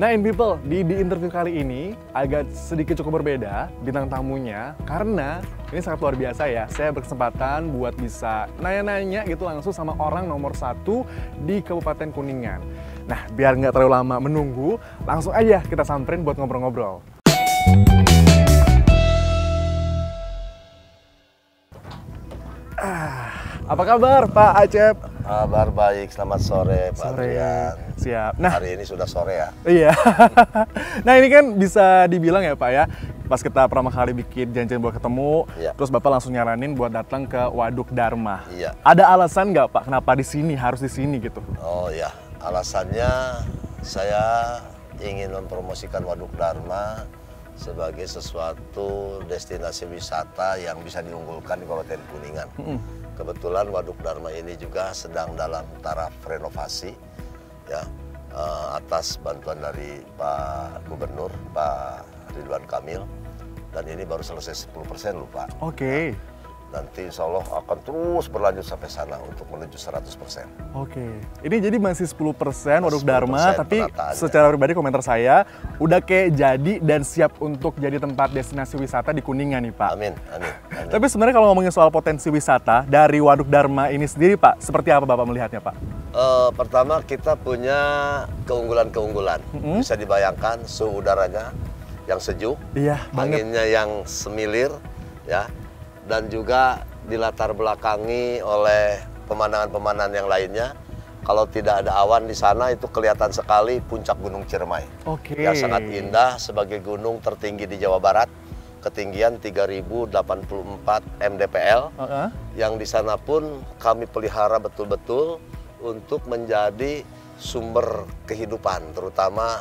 Nah, in people, di interview kali ini agak sedikit cukup berbeda bintang tamunya karena ini sangat luar biasa ya. Saya berkesempatan buat bisa nanya-nanya gitu langsung sama orang nomor 1 di Kabupaten Kuningan. Nah, biar nggak terlalu lama menunggu, langsung aja kita samperin buat ngobrol-ngobrol. Apa kabar Pak Acep? Kabar baik, selamat sore Pak Adrian. Siap. Nah, hari ini sudah sore ya? Iya. Nah, ini kan bisa dibilang ya Pak ya, pas kita pertama kali bikin janjian buat ketemu, terus Bapak langsung nyaranin buat datang ke Waduk Dharma. Iya. Ada alasan nggak Pak kenapa di sini, harus di sini gitu? Oh ya, alasannya saya ingin mempromosikan Waduk Dharma sebagai sesuatu destinasi wisata yang bisa diunggulkan di Kabupaten Kuningan. Kebetulan Waduk Dharma ini juga sedang dalam taraf renovasi, ya, atas bantuan dari Pak Gubernur, Pak Ridwan Kamil, dan ini baru selesai 10% loh Pak. Oke. Nanti insya Allah akan terus berlanjut sampai sana untuk menuju 100%. Oke. Ini jadi masih 10% Waduk Dharma, tapi penataannya. secara pribadi komentar saya udah kayak jadi dan siap untuk jadi tempat destinasi wisata di Kuningan nih Pak. Amin, amin, amin. Tapi sebenarnya kalau ngomongin soal potensi wisata dari Waduk Dharma ini sendiri Pak, seperti apa Bapak melihatnya Pak? Pertama kita punya keunggulan-keunggulan. Bisa dibayangkan suhu udaranya yang sejuk, Iya, banget. anginnya yang semilir, ya, dan juga dilatar belakangi oleh pemandangan-pemandangan yang lainnya. Kalau tidak ada awan di sana itu kelihatan sekali puncak Gunung Ciremai. Oke. Yang sangat indah sebagai gunung tertinggi di Jawa Barat, ketinggian 3084 mdpl. Yang di sana pun kami pelihara betul-betul untuk menjadi sumber kehidupan, terutama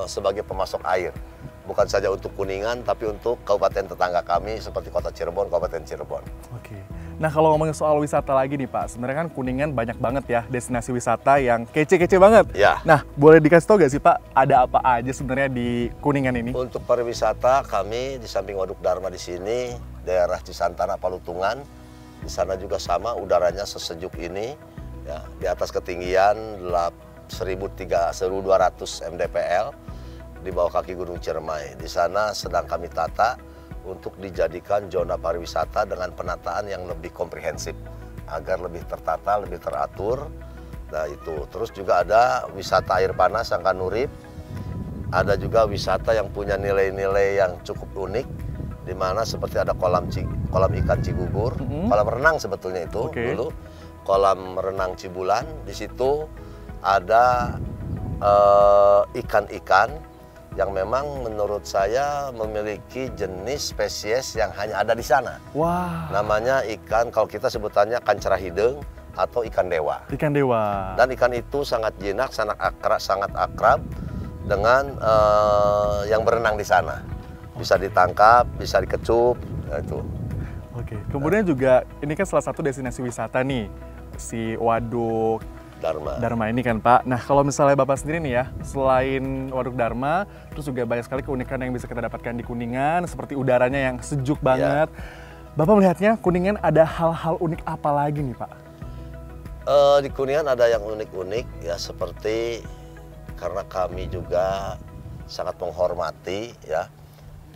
sebagai pemasok air. Bukan saja untuk Kuningan, tapi untuk kabupaten tetangga kami seperti Kota Cirebon, Kabupaten Cirebon. Oke. Nah, kalau ngomongin soal wisata lagi nih Pak, sebenarnya kan Kuningan banyak banget ya destinasi wisata yang kece-kece banget. Ya. Nah, boleh dikasih tau gak sih Pak, ada apa aja sebenarnya di Kuningan ini? Untuk pariwisata kami di samping Waduk Dharma di sini, daerah Cisantana, Palutungan, di sana juga sama udaranya sesejuk ini, ya, di atas ketinggian 1200 mdpl. Di bawah kaki Gunung Ciremai. Di sana sedang kami tata untuk dijadikan zona pariwisata dengan penataan yang lebih komprehensif agar lebih tertata, lebih teratur. Nah itu. Terus juga ada wisata air panas Sangkanurip. Ada juga wisata yang punya nilai-nilai yang cukup unik, di mana seperti ada kolam ikan Cigugur, kolam renang sebetulnya itu dulu, kolam renang Cibulan. Di situ ada ikan-ikan yang memang menurut saya memiliki jenis spesies yang hanya ada di sana. Wah. Namanya ikan, kalau kita sebutannya kancerah hideng atau ikan dewa. Ikan dewa. Dan ikan itu sangat jinak, sangat akrab dengan yang berenang di sana. Bisa ditangkap, bisa dikecup, ya itu. Oke. Kemudian juga ini kan salah satu destinasi wisata nih, si Waduk Dharma ini kan Pak. Nah, kalau misalnya Bapak sendiri nih ya, selain Waduk Dharma, terus juga banyak sekali keunikan yang bisa kita dapatkan di Kuningan, seperti udaranya yang sejuk banget. Bapak melihatnya Kuningan ada hal-hal unik apa lagi nih Pak? Di Kuningan ada yang unik-unik ya, seperti karena kami juga sangat menghormati ya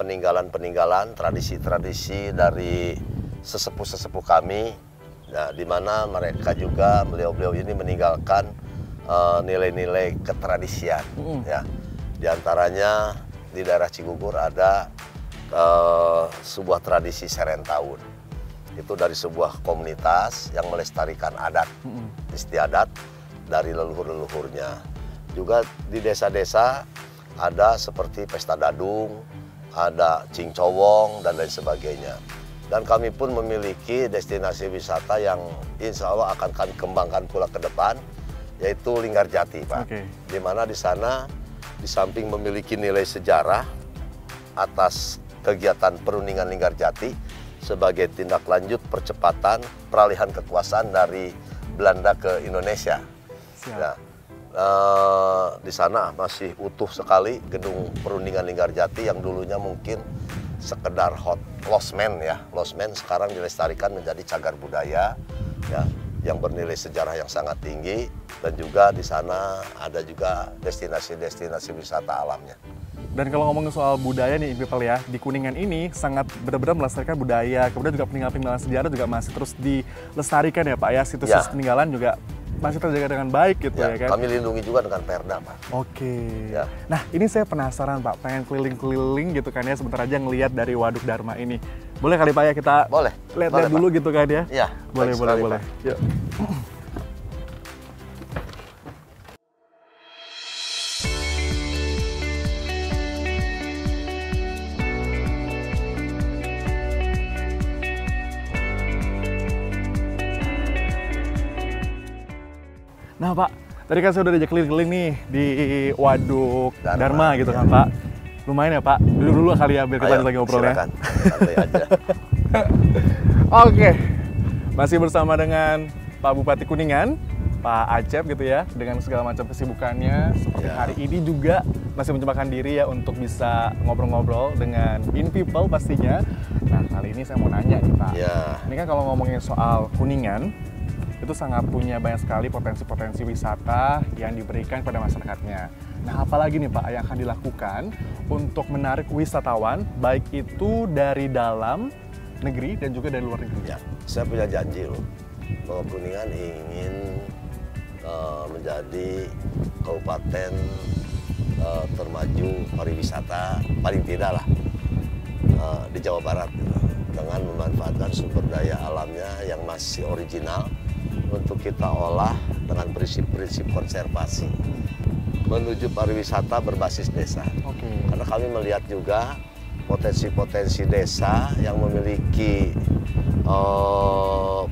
peninggalan-peninggalan, tradisi-tradisi dari sesepuh-sesepuh kami. Nah, di mana mereka juga beliau-beliau ini meninggalkan nilai-nilai ketradisian, ya. Di antaranya di daerah Cigugur ada sebuah tradisi Serentahun. Itu dari sebuah komunitas yang melestarikan adat istiadat dari leluhur-leluhurnya. Juga di desa-desa ada seperti pesta dadung, ada cincowong dan lain sebagainya. Dan kami pun memiliki destinasi wisata yang insya Allah akan kami kembangkan pula ke depan, yaitu Linggarjati, Pak. Di mana di sana, di samping memiliki nilai sejarah atas kegiatan perundingan Linggarjati sebagai tindak lanjut percepatan peralihan kekuasaan dari Belanda ke Indonesia. Nah, di sana masih utuh sekali gedung perundingan Linggarjati yang dulunya mungkin sekedar losmen ya, losmen sekarang dilestarikan menjadi cagar budaya ya, yang bernilai sejarah yang sangat tinggi, dan juga di sana ada juga destinasi-destinasi wisata alamnya. Dan kalau ngomongin soal budaya nih people ya, di Kuningan ini sangat benar-benar melestarikan budaya, kemudian juga peninggalan-peninggalan sejarah juga masih terus dilestarikan ya Pak ya, situs-situs peninggalan juga masih terjaga dengan baik gitu ya kan? Kami lindungi juga dengan Perda Pak. Oke. Ya. Nah ini saya penasaran Pak, pengen keliling-keliling gitu kan ya, sebentar aja ngelihat dari Waduk Dharma ini. Boleh kali Pak ya kita lihat dulu gitu kan ya? Iya. Boleh. Yuk. Nah Pak, tadi kan saya udah diajak keliling-keliling nih di Waduk Dharma gitu kan Pak. Lumayan ya Pak, dulu kali ya biar kita lagi ngobrol ya. Santai aja. Oke, masih bersama dengan Pak Bupati Kuningan, Pak Acep gitu ya, dengan segala macam kesibukannya. Seperti hari ini juga masih menyempatkan diri ya untuk bisa ngobrol-ngobrol dengan in people pastinya. Nah kali ini saya mau nanya nih Pak, ini kan kalau ngomongin soal Kuningan, itu sangat punya banyak sekali potensi-potensi wisata yang diberikan kepada masyarakatnya. Nah, apalagi nih Pak yang akan dilakukan untuk menarik wisatawan, baik itu dari dalam negeri dan juga dari luar negeri? Ya, saya punya janji loh, bahwa Kuningan ingin menjadi kabupaten termaju pariwisata paling tidak lah di Jawa Barat, gitu, dengan memanfaatkan sumber daya alamnya yang masih original, untuk kita olah dengan prinsip-prinsip konservasi menuju pariwisata berbasis desa. Karena kami melihat juga potensi-potensi desa yang memiliki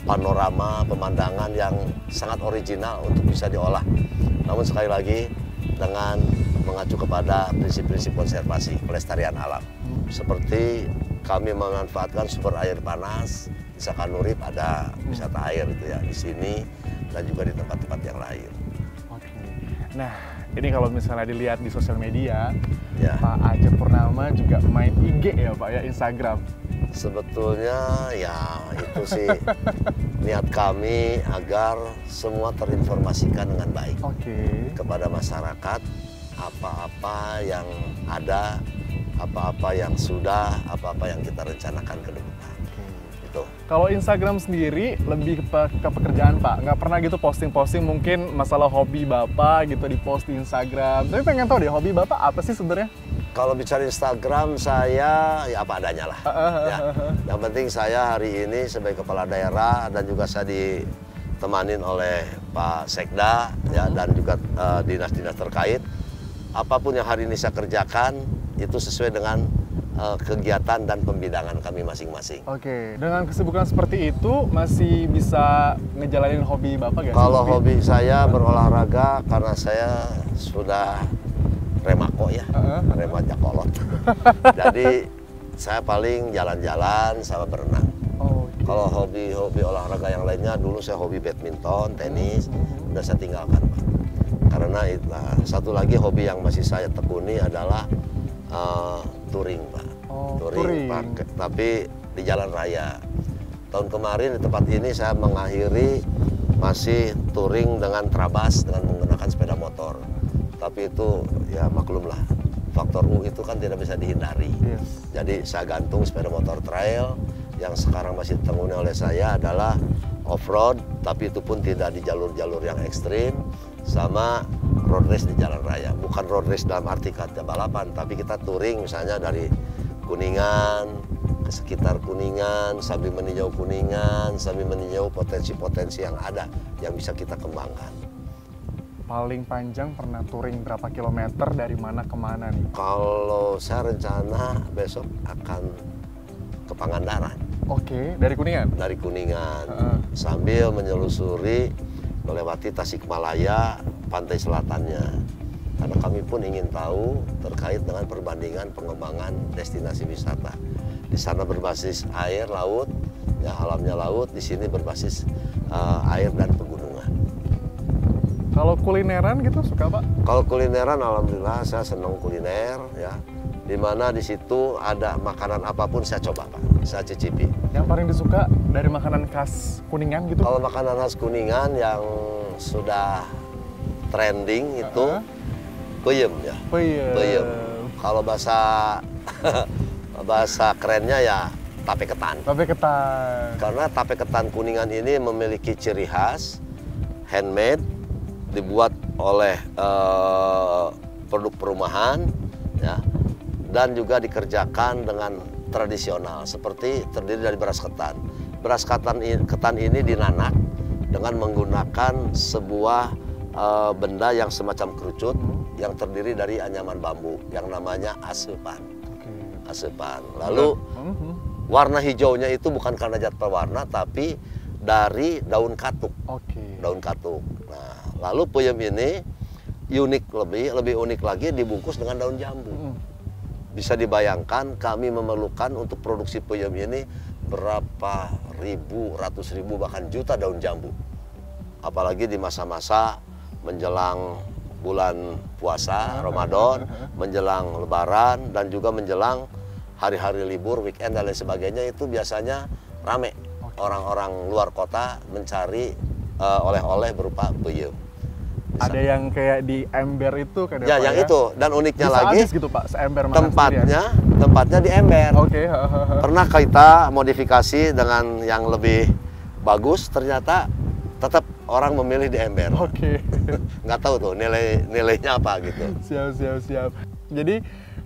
panorama pemandangan yang sangat original untuk bisa diolah. Namun sekali lagi dengan mengacu kepada prinsip-prinsip konservasi pelestarian alam. Seperti kami memanfaatkan sumber air panas, di Sakanurip ada wisata air gitu ya, di sini dan juga di tempat-tempat yang lain. Nah, ini kalau misalnya dilihat di sosial media, Pak Acep Purnama juga main IG ya Pak ya, Instagram. Sebetulnya ya itu sih niat kami agar semua terinformasikan dengan baik kepada masyarakat, apa-apa yang ada, apa-apa yang sudah, apa-apa yang kita rencanakan ke depan. Kalau Instagram sendiri lebih ke pekerjaan Pak, nggak pernah gitu posting-posting mungkin masalah hobi Bapak gitu di post di Instagram. Tapi pengen tahu deh hobi Bapak apa sih sebenarnya? Kalau bicara Instagram saya ya apa adanya lah. Ya. Yang penting saya hari ini sebagai kepala daerah dan juga saya ditemanin oleh Pak Sekda ya, dan juga dinas-dinas terkait. Apapun yang hari ini saya kerjakan itu sesuai dengan kegiatan dan pembidangan kami masing-masing. Dengan kesibukan seperti itu masih bisa ngejalanin hobi Bapak gak? Kalau hobi saya berolahraga karena saya sudah remako ya, remaja kolot. Jadi saya paling jalan-jalan sama berenang. Kalau hobi olahraga yang lainnya, dulu saya hobi badminton, tenis, udah saya tinggalkan Pak. Karena satu lagi hobi yang masih saya tekuni adalah touring Pak. Touring. Tapi di jalan raya. Tahun kemarin di tempat ini saya mengakhiri masih touring dengan trabas dengan menggunakan sepeda motor. Tapi itu ya maklumlah, faktor U itu kan tidak bisa dihindari. Jadi saya gantung sepeda motor trail yang sekarang masih ditekuni oleh saya adalah off-road, tapi itu pun tidak di jalur-jalur yang ekstrim, sama road race di jalan raya. Bukan road race dalam arti kata balapan, tapi kita touring misalnya dari Kuningan ke sekitar Kuningan, sambil meninjau Kuningan, sambil meninjau potensi-potensi yang ada yang bisa kita kembangkan. Paling panjang pernah touring berapa kilometer dari mana ke mana nih? Kalau saya rencana besok akan ke Pangandaran. Dari Kuningan? Dari Kuningan, sambil menyelusuri melewati Tasikmalaya, pantai selatannya. Karena kami pun ingin tahu terkait dengan perbandingan pengembangan destinasi wisata. Di sana berbasis air, laut, ya alamnya laut, di sini berbasis air dan pegunungan. Kalau kulineran gitu suka Pak? Kalau kulineran alhamdulillah saya senang kuliner ya. di mana di situ ada makanan apapun saya coba Pak, saya cicipi. Yang paling disuka dari makanan khas Kuningan gitu? Kalau makanan khas Kuningan yang sudah trending itu peyem ya. Peyem. Kalau bahasa bahasa kerennya ya tape ketan. Tape ketan. Karena tape ketan Kuningan ini memiliki ciri khas, handmade, dibuat oleh produk perumahan, ya, dan juga dikerjakan dengan tradisional, seperti terdiri dari beras ketan. Beras ketan ini dinanak dengan menggunakan sebuah benda yang semacam kerucut yang terdiri dari anyaman bambu yang namanya asepan. Asepan. Lalu warna hijaunya itu bukan karena zat pewarna, tapi dari daun katuk. Daun katuk. Nah, lalu peyem ini lebih unik lagi dibungkus dengan daun jambu. Bisa dibayangkan kami memerlukan untuk produksi peyem ini berapa ribu, ratus ribu, bahkan juta daun jambu. Apalagi di masa-masa menjelang bulan puasa, Ramadan, menjelang Lebaran, dan juga menjelang hari-hari libur, weekend, dan lain sebagainya, itu biasanya rame. Orang-orang luar kota mencari oleh-oleh berupa peyem. Ada yang kayak di ember itu kan ya, yang itu. Dan uniknya bisa lagi, habis gitu Pak, seember tempatnya di ember. Pernah kita modifikasi dengan yang lebih bagus, ternyata tetap orang memilih di ember. Nggak tahu tuh nilainya apa gitu. Siap. Jadi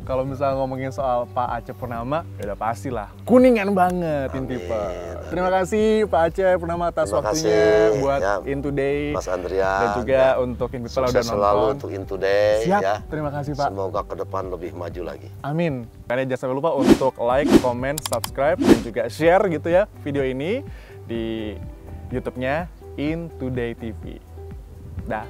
kalau misalnya ngomongin soal Pak Aceh Purnama, ya udah pastilah Kuningan banget ini Pak. Terima kasih Pak Aceh Purnama atas waktunya buat In Today, Mas Andrian, dan juga untuk In People udah nonton. Selalu untuk In Today. Siap, ya. Terima kasih Pak. Semoga ke depan lebih maju lagi. Amin. Kalian jangan sampai lupa untuk like, comment, subscribe, dan juga share gitu ya video ini di YouTube-nya In Today TV. Dah.